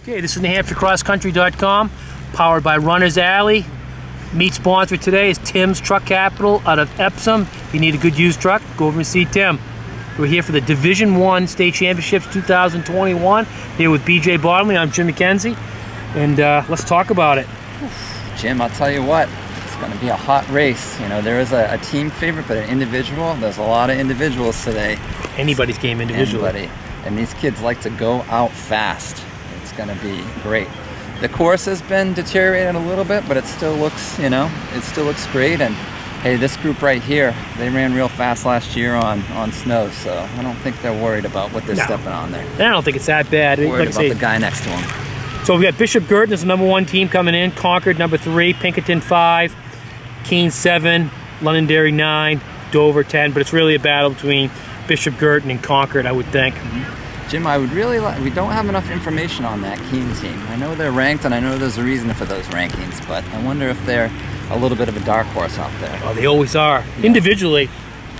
Okay, this is NewHampshireCrossCountry.com, powered by Runner's Alley. Meet sponsor today is Tim's Truck Capital out of Epsom. If you need a good used truck, go over and see Tim. We're here for the Division I State Championships 2021. Here with BJ Bottomley. I'm Jim McKenzie, and let's talk about it. Jim, I'll tell you what, it's going to be a hot race. You know, there is a team favorite, but an individual. There's a lot of individuals today. Anybody's game individually. Anybody. And these kids like to go out fast. It's going to be great. The course has been deteriorating a little bit, but it still looks, you know, it still looks great. And hey, this group right here, they ran real fast last year on snow, so I don't think they're worried about what they're stepping on there. I don't think it's that bad. Worried about the guy next to them. So we got Bishop Guertin as the #1 team coming in, Concord #3, Pinkerton 5, Keene 7, Londonderry 9, Dover 10, but it's really a battle between Bishop Guertin and Concord, I would think. Jim, I would really like, we don't have enough information on that Keene team. I know they're ranked, and I know there's a reason for those rankings, but I wonder if they're a little bit of a dark horse out there. Oh, they always are. Yeah. Individually,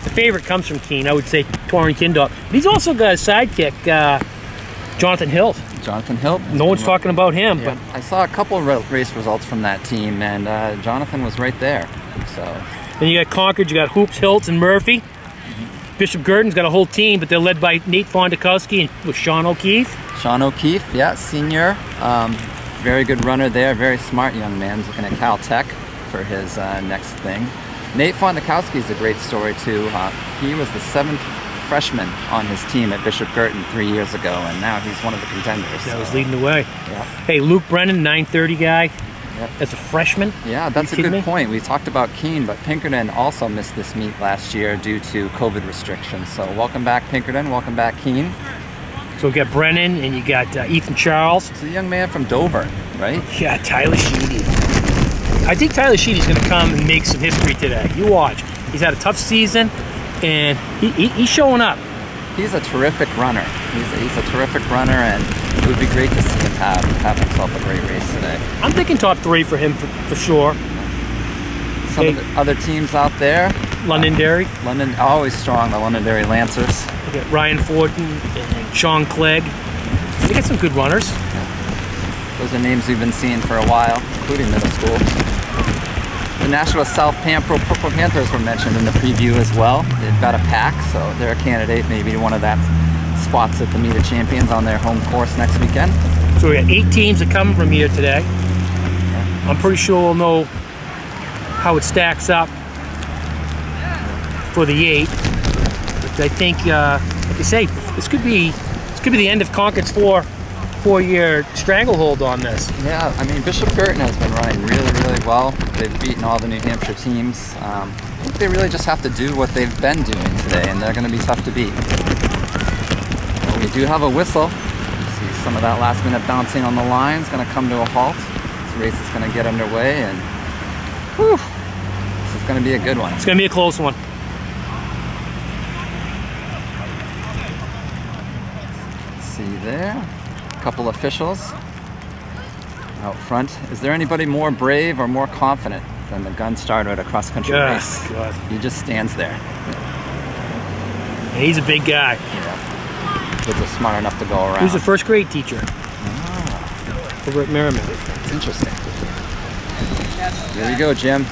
the favorite comes from Keene. I would say Torin Kindop. But he's also got a sidekick, Jonathan Hilt. Jonathan Hilt? No one's talking about him. Yeah. But I saw a couple of race results from that team, and Jonathan was right there. So. Then you got Concord, you got Hoops, Hiltz, and Murphy. Bishop Guertin's got a whole team, but they're led by Nate Fondakowski and with Sean O'Keefe. Sean O'Keefe, yeah, senior. Very good runner there, very smart young man. He's looking at Caltech for his next thing. Nate Fondakowski is a great story too. He was the 7th freshman on his team at Bishop Guertin 3 years ago, and now he's one of the contenders. That was leading the way. Yeah. Hey, Luke Brennan, 930 guy. Yep. As a freshman? Yeah, that's a good point. We talked about Keene, but Pinkerton also missed this meet last year due to COVID restrictions. So welcome back Pinkerton, welcome back Keene. So we got Brennan and you got Ethan Charles. It's a young man from Dover, right? Yeah, Tyler Sheedy. I think Tyler Sheedy's going to come and make some history today. You watch. He's had a tough season, and he's showing up. He's a terrific runner. He's a terrific runner, and it would be great to see him have himself a great race today. I'm thinking top 3 for him for sure. Some of the other teams out there. Londonderry. London, always strong, the Londonderry Lancers. We got Ryan Fortin and Sean Clegg. They got some good runners. Yeah. Those are names we've been seeing for a while, including middle school. The Nashua South Purple Panthers were mentioned in the preview as well. They've got a pack, so they're a candidate maybe to one of that spots at the Meet of Champions on their home course next weekend. So we got 8 teams that come from here today. I'm pretty sure we'll know how it stacks up for the 8. But I think, like I say, this could be the end of Concord's four-year stranglehold on this. Yeah, I mean, Bishop Guertin has been running really, really well. They've beaten all the New Hampshire teams. I think they really just have to do what they've been doing today, and they're going to be tough to beat. But we do have a whistle. You see some of that last-minute bouncing on the line is going to come to a halt. This race is going to get underway, and whew, this is going to be a good one. It's going to be a close one. Let's see there. Couple officials out front. Is there anybody more brave or more confident than the gun starter at a cross-country race? God. He just stands there. And he's a big guy. Yeah. Kids are smart enough to go around. He was a first grade teacher over at Merriman. It's interesting. Here we go, Jim.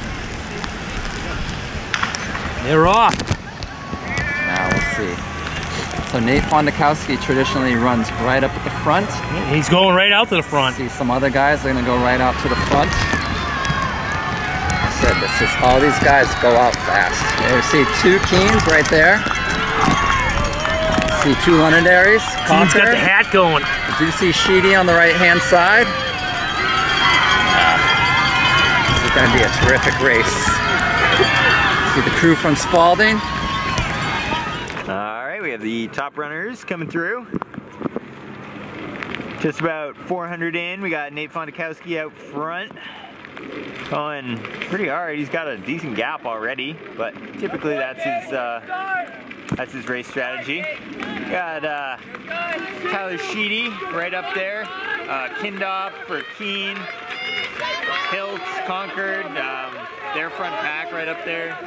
They're off. Now let's see. So Nate Fondakowski traditionally runs right up at the front. He's going right out to the front. See some other guys are going to go right out to the front. I said this is all these guys go out fast. You see 2 Keens right there. See 2 Londonderrys. Keane's got the hat going. Did you see Sheedy on the right-hand side? This is going to be a terrific race. See the crew from Spalding. We have the top runners coming through. Just about 400 in. We got Nate Fondakowski out front. Going pretty hard. He's got a decent gap already, but typically that's his race strategy. Got Tyler Sheedy right up there. Kindop for Keene. Hiltz, Concord. Their front pack right up there.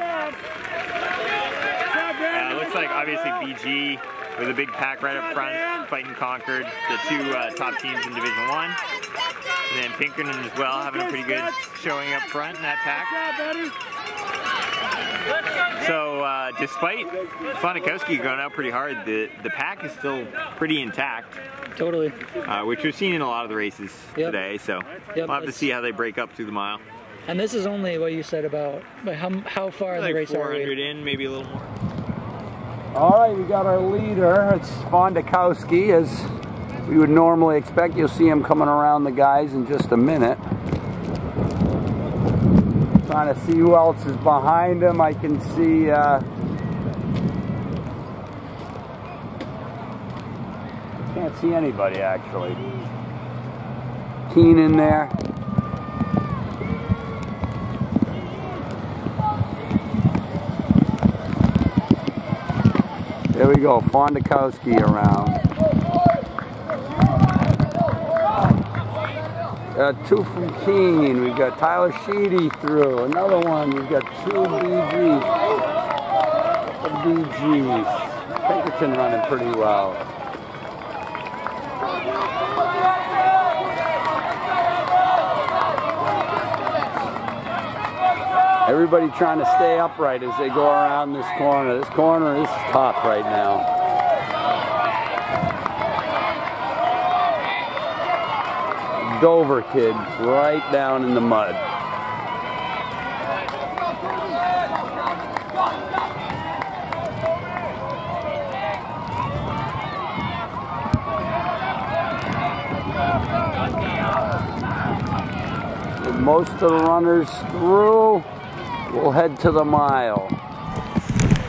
Looks like like obviously BG with a big pack right up front, fighting Concord, the two top teams in Division 1. And then Pinkerton as well, having a pretty good showing up front in that pack. So despite Fondakowski going out pretty hard, the pack is still pretty intact. Totally. Which we've seen in a lot of the races today, so we'll have to see how they break up through the mile. And this is only what you said about how far in the race are we? 400 in, maybe a little more. All right, we got our leader. It's Fondakowski, as we would normally expect. You'll see him coming around the guys in just a minute. Trying to see who else is behind him. I can see can't see anybody actually. Keen in there. There we go, Fondakowski around. Two from Keene. We've got Tyler Sheedy through. Another one. We've got two BGs. Pinkerton running pretty well. Everybody trying to stay upright as they go around this corner. This corner is tough right now. Dover kid right down in the mud. With most of the runners through, we'll head to the mile.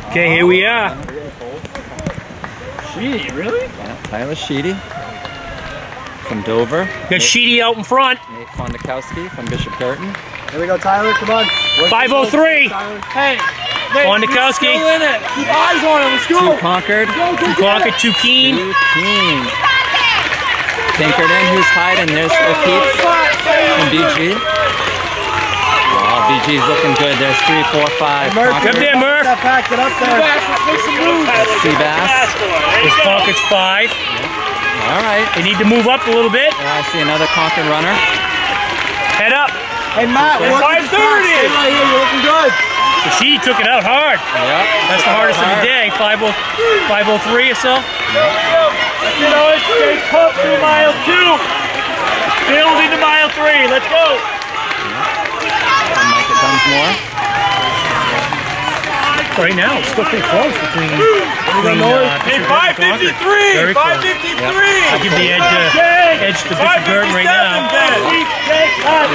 Okay, here we are. Sheedy, really? Yeah, Tyler Sheedy from Dover. Got Sheedy out in front. Nate Fondakowski from Bishop Guertin. Here we go, Tyler, come on. 5:03. Hey, Fondakowski. still in it. Keep eyes on him. Let's go. Two Concord. Two Concord, two Keene. Two Keene. Pinkerton, who's hiding. There's O'Keefe from BG. Wow, BG's looking good. There's 3, 4, 5. Up there, Murph. Pack it up there. Seabass. This Concord's 5. All right. They need to move up a little bit. I see another Concord runner. Head up. Hey, Matt, we're 5:30. right here. You're looking good. So Sheedy took it out hard. Yep. That's the hardest of the day. 5:03 or so. You know, it's stay put to mile 2. Building to mile 3. Let's go. Mike at Dunsmore. Right now, it's still pretty close between. Hey, 5:53. Very close. 5:53. I'll give the edge to Bishop Guertin right now.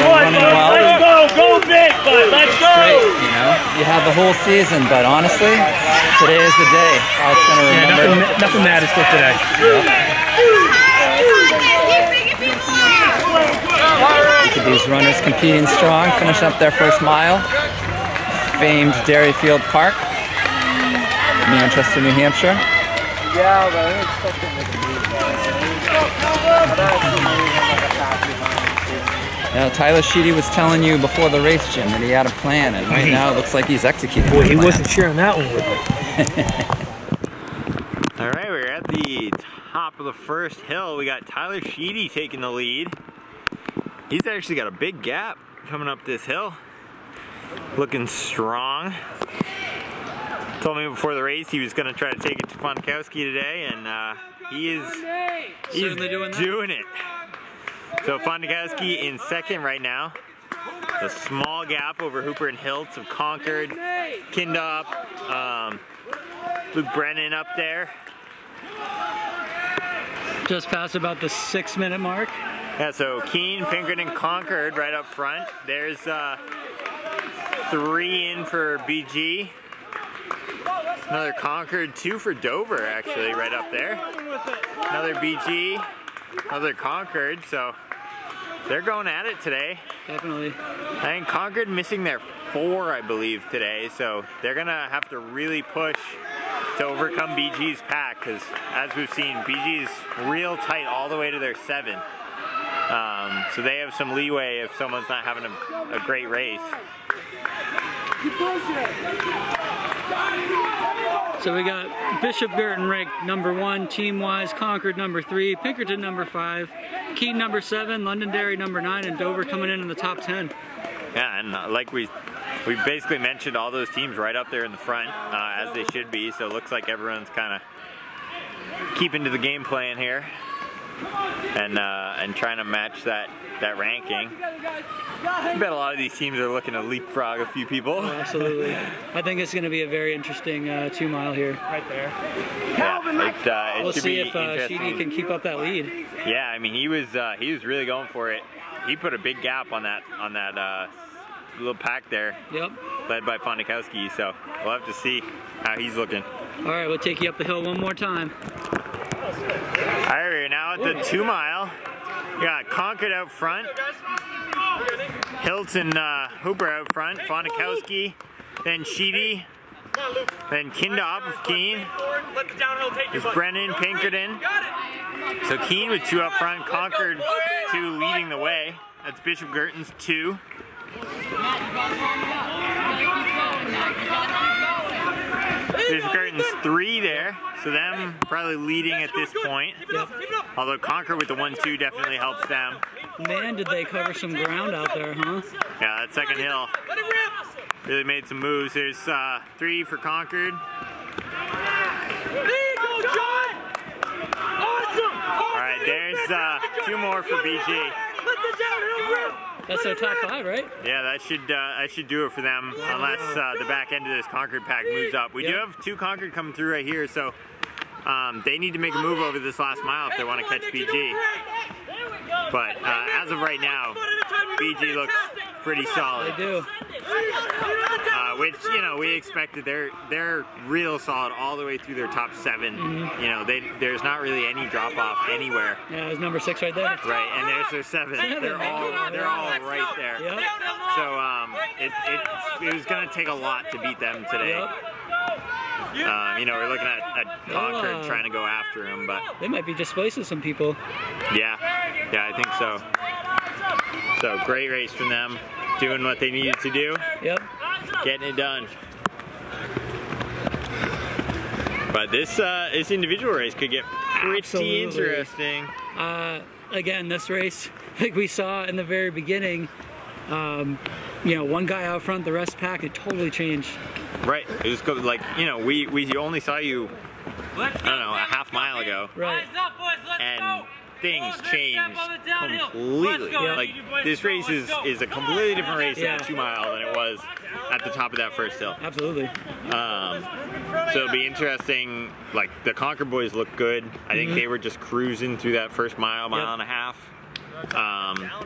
Running well. Let's go. Go big, bud. Let's go. Great, you know, you have the whole season, but honestly, today is the day. It's going to remember. Yeah, nothing matters till today. Look at these runners competing strong, finishing up their first mile. Famed Dairyfield Park, Manchester, New Hampshire. Yeah, but I expect them to Now, Tyler Sheedy was telling you before the race, Jim, that he had a plan, and right now it looks like he's executing. Boy, the he plan. wasn't sharing that one with me. All right, we're at the top of the first hill. We got Tyler Sheedy taking the lead. He's actually got a big gap coming up this hill. Looking strong. Told me before the race he was going to try to take it to Fondakowski today, and he's doing it. So Fondakowski in second right now. A small gap over Hooper and Hiltz of Concord, Kindop, Luke Brennan up there. Just past about the 6-minute mark. Yeah, so Keene, Pinkerton, and Concord right up front. There's 3 in for BG. Another Concord, 2 for Dover actually right up there. Another BG, another Concord, so they're going at it today. Definitely. I think Concord missing their 4, I believe, today, so they're gonna have to really push to overcome BG's pack, because as we've seen, BG's real tight all the way to their 7. So they have some leeway if someone's not having a great race. So we got Bishop Guertin ranked #1 team-wise, Concord #3, Pinkerton #5, Keene #7, Londonderry #9, and Dover coming in the top 10. Yeah, and like we basically mentioned all those teams right up there in the front, as they should be. So it looks like everyone's kind of keeping to the game plan here, and trying to match that ranking. I bet a lot of these teams are looking to leapfrog a few people. Oh, absolutely. I think it's going to be a very interesting 2 mile here. Right there. Yeah, We'll should see be if interesting. Sheedy can keep up that lead. Yeah, I mean he was really going for it. He put a big gap on that little pack there. Yep. Led by Fondakowski, so we'll have to see how he's looking. All right, we'll take you up the hill one more time. All right, we're now at the 2 mile. We got Concord out front, Hilton Hooper out front, Fondakowski, then Sheedy, then Kindop of Keene. There's Brennan, Pinkerton. So Keene with 2 up front, Concord 2 leading the way. That's Bishop Guertin's 2. Bishop Guertin's 3 there, so them probably leading at this point. Yep. Although Concord with the 1-2 definitely helps them. Man, did they cover some ground out there, huh? Yeah, that second hill really made some moves. There's 3 for Concord. Alright, there's 2 more for BG. That's their top 5, right? Yeah, that should do it for them, unless the back end of this Concord pack moves up. We do have 2 Concord coming through right here, so they need to make a move over this last mile if they want to catch BG. But as of right now, BG looks pretty solid. They do. Which, you know, we expected. They're real solid all the way through their top 7. You know, there's not really any drop off anywhere. Yeah, it's number 6 right there. Right, and there's their 7. They're all right there. Yep. So it was gonna take a lot to beat them today. Yep. You know, we're looking at Concord trying to go after him, but They might be displacing some people. yeah, I think so. So great race from them, doing what they needed to do, Yep. getting it done. But this individual race could get pretty Absolutely. interesting. Again, this race, like we saw in the very beginning, you know, one guy out front, the rest pack, it totally changed. Right, it was like, you know, we only saw you, I don't know, a half mile ago. Right. And things changed completely. Like this race is a completely different race Yeah. at the 2 mile than it was at the top of that first hill. Absolutely. So it'll be interesting. Like the Concord boys look good. I think they were just cruising through that first mile and a half.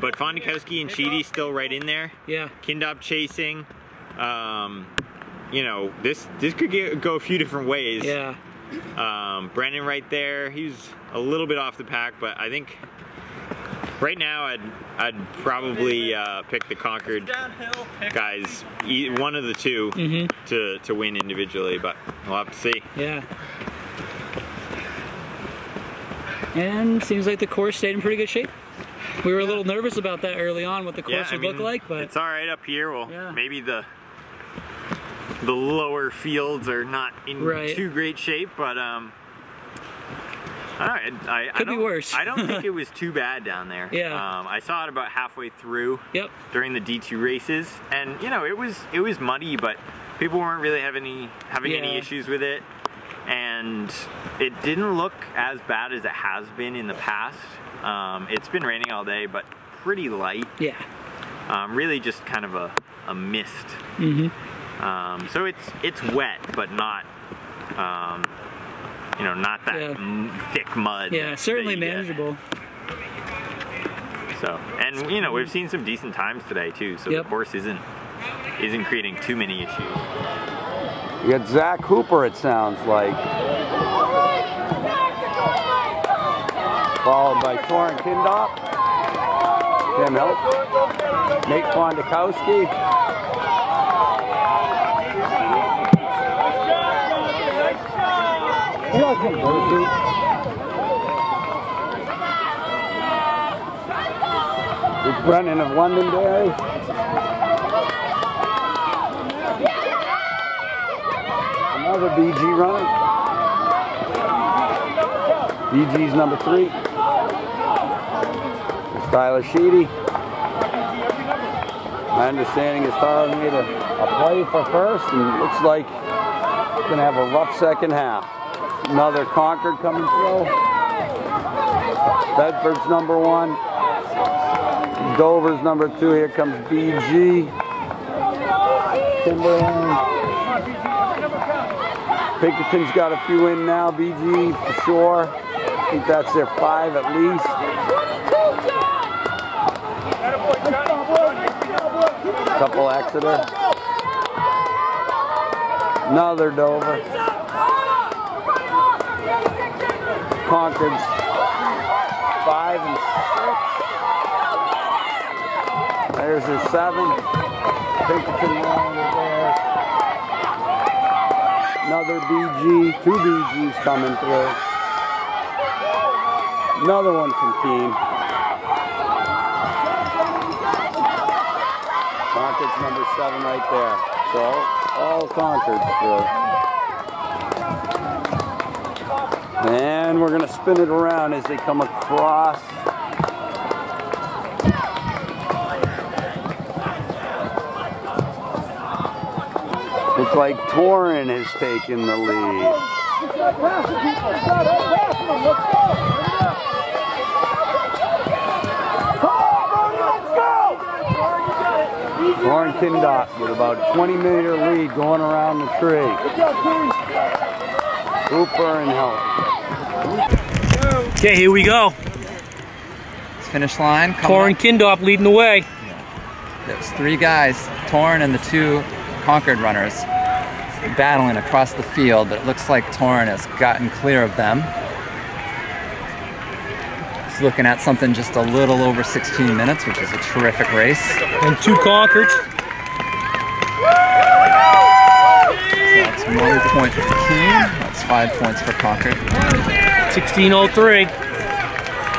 But Fondakowski and Sheedy still right in there. Yeah. Kindop chasing. You know, this could go a few different ways. Yeah. Brennan right there, he's a little bit off the pack, but I think right now I'd probably pick the Concord guys, one of the 2 to win individually, but we'll have to see. Yeah. And seems like the course stayed in pretty good shape. We were a little nervous about that early on, what the course would look like, but it's all right up here. Well, yeah. Maybe the lower fields are not in too great shape, but could be worse. I don't think it was too bad down there. Yeah. I saw it about halfway through. Yep. During the D2 races, and you know it was muddy, but people weren't really having any issues with it, and it didn't look as bad as it has been in the past. It's been raining all day, but pretty light. Yeah. Really just kind of a mist. So it's wet, but not, you know, not that thick mud. Yeah, certainly manageable. So, and you know, we've seen some decent times today too, so the course isn't creating too many issues. You got Zach Hooper, it sounds like. Followed by Torin Kindop, Tim Hilton, Nate Fondakowski. It's Brennan of Londonderry. Another BG runner. BG's number 3. Tyler Sheedy. My understanding is Tyler made a play for first, and looks like he's going to have a rough second half. Another Concord coming through. Bedford's number 1. Dover's number 2. Here comes BG. Timberland. Pinkerton's got a few in now. BG for sure. I think that's their 5 at least. Couple Exeter. Another Dover. Concord's 5 and 6. There's their 7. Pinkerton right there. Another BG. 2 BGs coming through. Another one from Keene. Concord's number 7 right there. So all Concord's through. And we're going to spin it around as they come across. Looks like Torrin has taken the lead. Torrin Kindot with about a 20-meter lead going around the tree. Hooper and Help. Okay, here we go. Finish line. Torrin Kindop leading the way. There's 3 guys, Torrin and the 2 Concord runners, battling across the field, but it looks like Torrin has gotten clear of them. He's looking at something just a little over 16 minutes, which is a terrific race. And 2 Concords. So that's 1 point for Keene. That's 5 points for Concord. 16:03.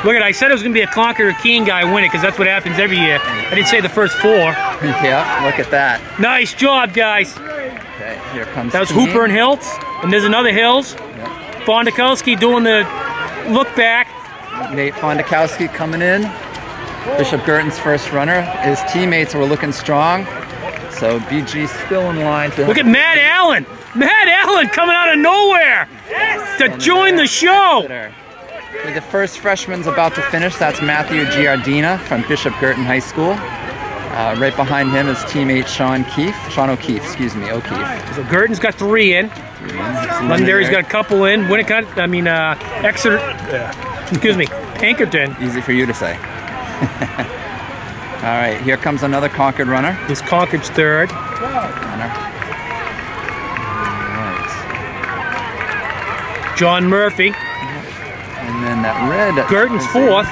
Look at, I said it was going to be a Concord or Keene guy win it, because that's what happens every year. I didn't say the first 4. Yeah, look at that. Nice job, guys. Okay, here comes That was Keene. Hooper and Hiltz, and there's another Hills. Yep. Fondakowski doing the look back. Nate Fondakowski coming in. Bishop Girton's first runner. His teammates were looking strong, so BG's still in line to Look at Matt Allen. Matt Allen coming out of nowhere to join the show. The first freshman's about to finish. That's Matthew Giardina from Bishop Girton High School. Right behind him is teammate Sean O'Keefe, excuse me, O'Keefe. So Girton's got 3 in. Londonderry's got a couple in. Exeter, excuse me, Pinkerton. Easy for you to say. All right, here comes another Concord runner. This Concord's 3rd. Runner. All right. John Murphy. And then that red. Girton's 4th.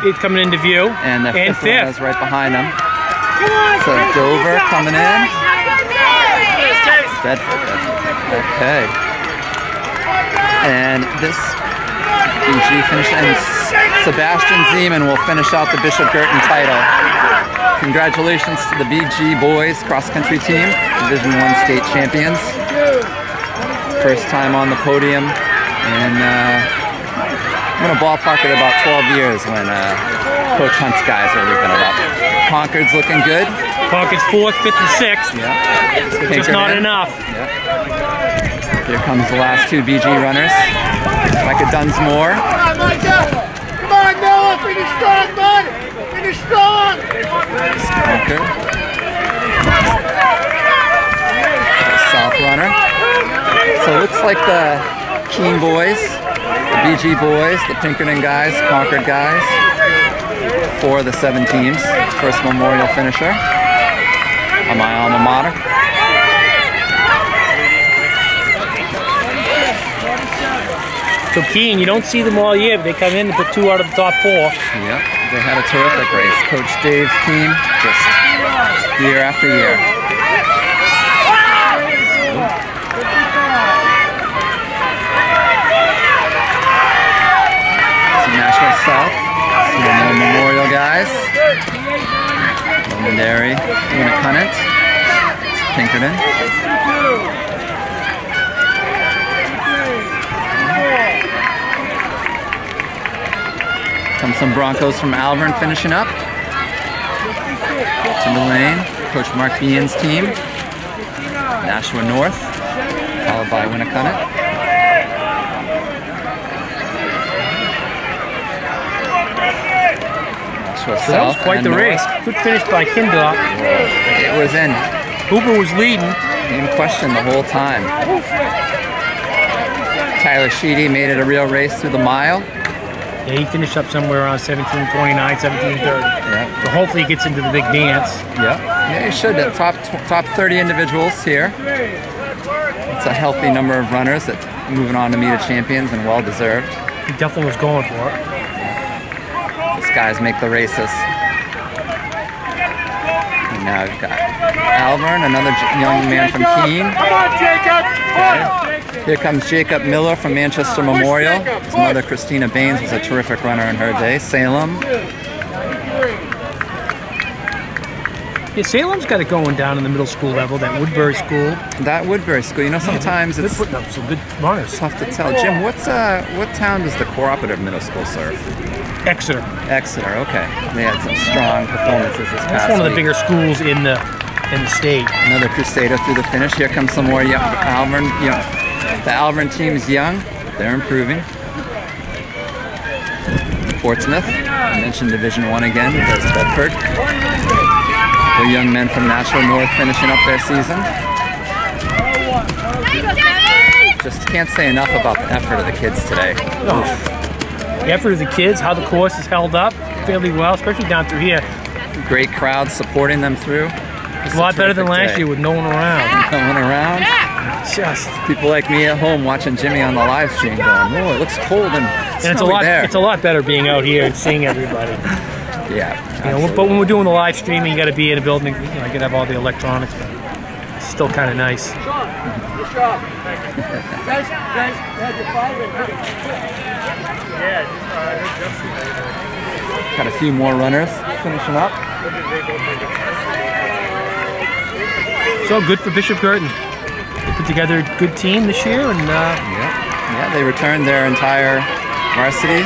It's coming into view. And the 5th one 5th. is right behind him. So Dover coming in. Bedford. Okay. And this BG finish, and Sebastian Zeman will finish out the Bishop Girton title. Congratulations to the BG boys cross-country team, Division I state champions. First time on the podium, and I'm going to ballpark it about 12 years when Coach Hunt's guys are leaving it up. Concord's looking good. Concord's 4th, 5th, and 6th. Yeah. Just not enough. Yeah. Here comes the last 2 BG runners. Micah Dunsmore. Come on, Micah! Come on, Noah! Finish strong, bud! Finish strong! Concord. South runner. So it looks like the Keene boys, the BG boys, the Pinkerton guys, Concord guys, 4 of the 7 teams. First memorial finisher on my alma mater. So Keene, you don't see them all year, but they come in and put 2 out of the top 4. Yep, they had a terrific race. Coach Dave's team, just year after year. Some Nashville South, some more memorial guys. Londonderry, Winnicott, Pinkerton. Comes some Broncos from Alvern finishing up. Timber Lane, Coach Mark Behan's team. Nashua North, followed by Winnicott. Nashua So that was South quite and the North. race. Good finish by Kindop. It was in. Hooper was leading. In question the whole time. Tyler Sheedy made it a real race through the mile. Yeah, he finished up somewhere around 17:29, 17:30. Yeah. So hopefully he gets into the big dance. Yeah, you should. The top 30 individuals here. It's a healthy number of runners that moving on to meet a champions and well deserved. He definitely was going for it. These guys make the races. And now we've got Alvern, another young man from Keene. Come on, Jacob! Okay. Here comes Jacob Miller from Manchester Memorial. His mother, Christina Baines, was a terrific runner in her day. Salem. Yeah, Salem's got it going down in the middle school level, that Woodbury school. That Woodbury school, you know, sometimes They're it's putting up some good runners. tough to tell. Jim, what town does the cooperative middle school serve? Exeter. Exeter, okay. They had some strong performances this past That's one of the week. bigger schools in the state. Another Crusader through the finish. Here comes some more young Alvern. The Alvern team's young. They're improving. Portsmouth, I mentioned Division I again. There's Bedford. The young men from Nashua North finishing up their season. Just can't say enough about the effort of the kids today. No. The effort of the kids, how the course is held up fairly well, especially down through here. Great crowd supporting them through. It's a lot better than last year with no one around. No one around. Just People like me at home watching Jimmy on the live stream going, "Oh, it looks cold and it's a lot. there." It's a lot better being out here and seeing everybody. Yeah. You know, but when we're doing the live streaming, you got to be in a building. You know, I got to have all the electronics, but it's still kind of nice. Got a few more runners finishing up. So good for Bishop Girton. They put together a good team this year, and Yeah, they returned their entire varsity.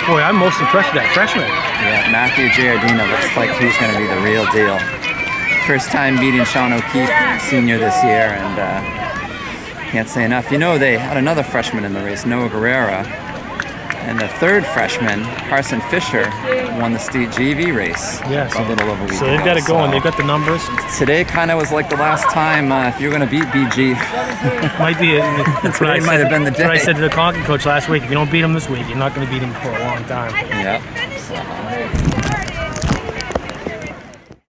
boy, I'm most impressed with that freshman. Yeah, Matthew Giardina looks like he's going to be the real deal. First time beating Sean O'Keefe, senior this year, and can't say enough. You know, they had another freshman in the race, Noah Guerrera, and the third freshman, Carson Fisher, won the state JV race Yes. a little over a week So they've ago. got it going. So They've got the numbers. today kind of was like the last time if you're going to beat BG. Might be. That's what I Today might said. have been the That's what I day. said to the Concord coach last week. If you don't beat him this week, you're not going to beat him for a long time. Yeah. So,